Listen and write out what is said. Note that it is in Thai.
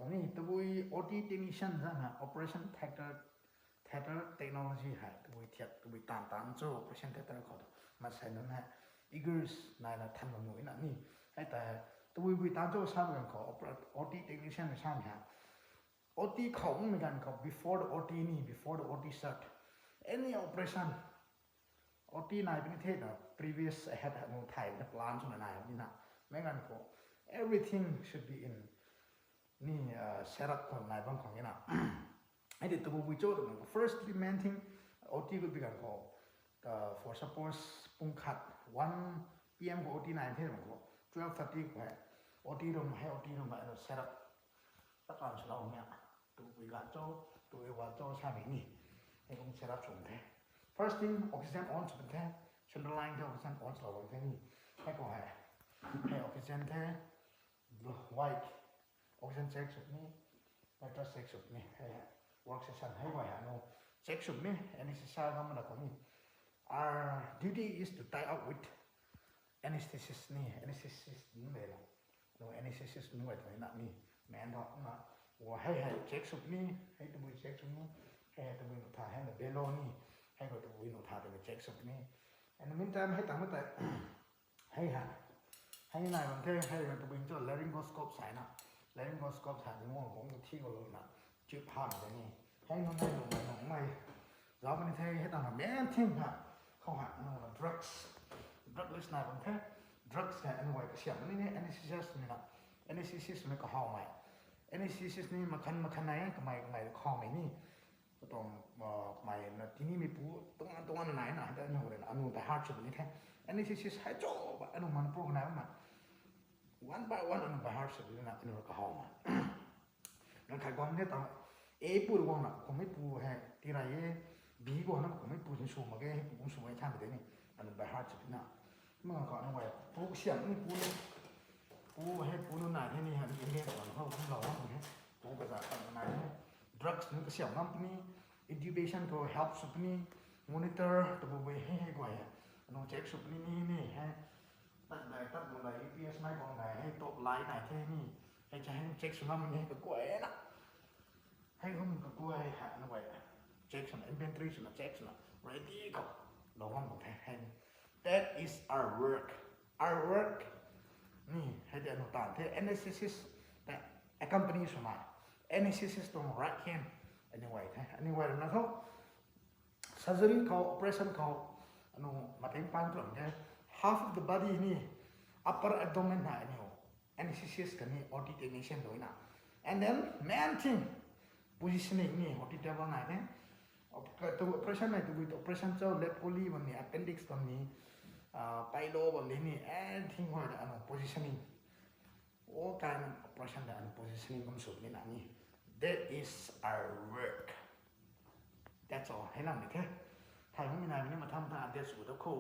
รงนี้ตัว OT technician นะ operation theater technology ให้ตัวเทียบตัวตามโจ้ operation theater เขามาใช้นั่นให้ eagers นายละทันมันหน่วยนั่นนี่ให้แต่ตัวตามโจ้ทราบกันเขา OT technician ทราบฮะ OT เขาเหมือนกันเขา before the OT นี่ before the OT start any operation OT นายเป็นเทศนะ previous ahead นูไทยนักล้านส่วนนายนี่นะไม่งั้นเขา everything should be in นี่set up ของนายบางของนี่นะไอ้เด็กตัววิจารณ์ first main thing OT ก็เป็นการเขา for suppose ปุ่งขัด 1 PM ของ OT นายเทศของเขา12:30ก็ให้ OT ลงมาให้ OT ลงมา set up ตั้งแต่เราเนี่ยตัววิการโจ้ตัวว่าโจ้ใช่ไหมนี่ให้ผม set up ส่งแท้ first thing oxygen on สุดแท้ shoulder line ที่ oxygen on เราแท้นี่ให้ก็ให้ oxygen แท้ white oxygen check สุดนี่ nitrous check สุดนี่ให้ work session ให้ไว้หาโน check สุดนี่ anesthesia ทำมันอะไรนี่ our duty is to tie up with anesthetist นี่ anesthetist นี่เลยล่ะ no anesthetist นี่ไว้ตรงนี้นะนี่แมนทอนะว่าให้ check สุดนี่ให้ตัว check สุดนี่ให้ตัวหนูทาให้เบลโลนี่ให้ตัวหนูทาตัว check สุดนี่ and the meantime ให้ต่างแต่ให้นายมันเท่ให้ตัวเป็นเจ้า laryngoscope ใส่นะ laryngoscope ถ่ายง่วงผมที่ก็รู้นะจืดผ่านเลยนี่ให้น้องไม่เราเป็นเท่ให้ต่างแม่ทิ้งฮะเขาหาdrugs drug list นายมันเท่ drugs เนี่ยอันไว้ก็เสียงนี่ anesthesia นี่นะ anesthesia นี่ก็ห้องใหม่ anesthesia นี่มาคันไหนก็ไม่ห้องใหม่นี่ก็ต้องไม่ที่นี่มีปูตรงอันไหนนะแต่อันนู้นเลยอันนู้นแต่ hard สุดนี่แท้ anesthesia ให้จบอันนู้นมันโปรกันไหนมา one by one อันนู้น by hard สุดนี่นะอันนู้นก็ห้องมางั้นใครก็ไม่ต้องA ปูดวงนะผมไม่ปูให้ที่ไรB ก็นะผมไม่ปูจนสูงมาแค่ผมสูงไอ้ช่างไปเลยนี่อันนั้น by hard สุดนี่นะเมื่อก่อนเอาไว้ปูเสียงนี่ปูให้ปูนู่นน่ะที่นี่ฮะที่เรียกว่าเขาเราว่าอย่างเงี้ยปูภาษาอังกฤษ drugs นี่ก็เสียงน้ำนี่ intubation ก็ help สุดนี่ monitor ตัวไปให้กว่าน้องเช็คสุดนี่ให้ตั้งแต่ EPS ไม่ของไหนให้ตัวไลน์ไหนที่นี่ให้ใช้เช็คสุดน้ำนี่ก็กล้วยนะให้เขามันก็กล้วยหาหน่อยเช็คสุด inventory สุดเช็คสุด ready ก็เราว่าของแทน that is our work นี่ให้เดี๋ยวหนูตามที่ anesthesis แต่ accompany สุดมา anesthesis ตรง right hand anyway นะเขา surgery เขา operation เขาอันนู้มาเป็นปานกลางเนี่ย half of the body นี่ upper abdomen นะอันนี้ anesthesis กันนี่ OT technician ด้วยนะ and then main thing positioning นี่ OT table ไหนเนี่ยตัว operation ไหนตัว operation เจ้า left poly วันนี้ appendix ตรงนี้ไปโลวันนี้นี่ everything ว่าอันนู้ positioning โอ้การ operation แต่อัน positioning มันสุดนี่นะนี่ that is our work that's all ให้เราเนี่ยแค่ไทยไม่มีนายวันนี้มาทำทางเดียร์สูตรคู่